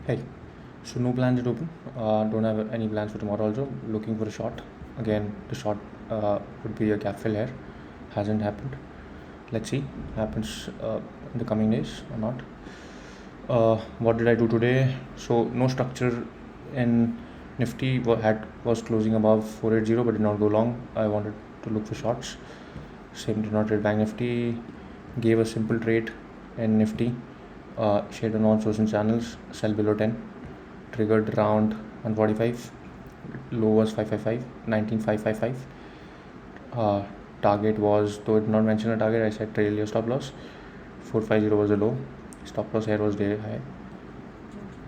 Hey, so no plans at open. Don't have any plans for tomorrow also. Looking for a shot. Again, the shot would be a gap fill here. Hasn't happened. Let's see. Happens in the coming days or not. What did I do today? So no structure in Nifty was closing above 480 but did not go long. I wanted to look for shots. Same did not trade Bank Nifty. Gave a simple trade in Nifty. Shared on all social channels. Sell below 10. Triggered around 145. Low was 555. 19555. Target was, though it did not mention a target, I said trail your stop loss. 450 was the low. Stop loss here was day high.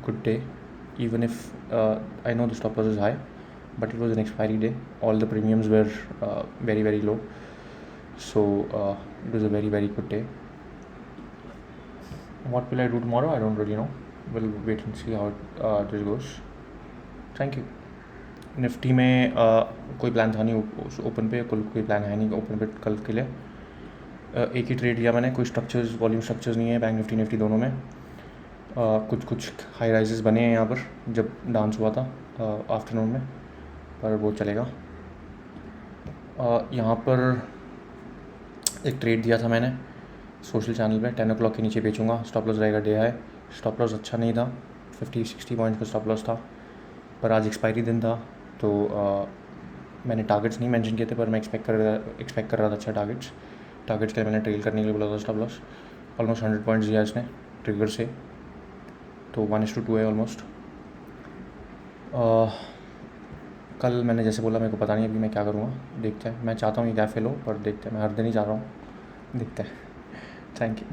Good day. Even if I know the stop loss is high, but it was an expiry day. All the premiums were very, very low. So it was a very, very good day. What will I do tomorrow? I don't really know. We'll wait and see how this goes. Thank you. Nifty में कोई plan था नहीं open पे, कोई plan है नहीं open पे कल के लिए. एक ही ट्रेड किया मैंने. कोई स्ट्रक्चर्स, वॉल्यूम स्ट्रक्चर्स नहीं है बैंक निफ्टी दोनों में. कुछ हाई राइजेस बने हैं यहाँ पर जब डांस हुआ था आफ्टरनून में, पर वो चलेगा. यहाँ पर एक ट्रेड दिया था मैंने सोशल चैनल पे. 10 o'clock के नीचे बेचूंगा. स्टॉप लॉस रहेगा डे हाई. स्टॉप लॉस अच्छा नहीं था, 50-60 पॉइंट्स का स्टॉप लॉस था, पर आज एक्सपायरी दिन था तो मैंने टारगेट्स नहीं मेंशन किए थे, पर मैं एक्सपेक्ट कर रहा था अच्छा टारगेट्स के लिए मैंने ट्रेल करने के लिए बोला था. स्टॉप लॉस ऑलमोस्ट 100 पॉइंट्स दिया इसने ट्रिगर से, तो 1:2 है ऑलमोस्ट. कल मैंने जैसे बोला, मेरे को पता नहीं अभी मैं क्या करूँगा. देखते हैं. मैं चाहता हूँ ये गैप फिल हो, पर देखते हैं. मैं हर दिन ही चाह रहा हूँ. देखते हैं. Thank you.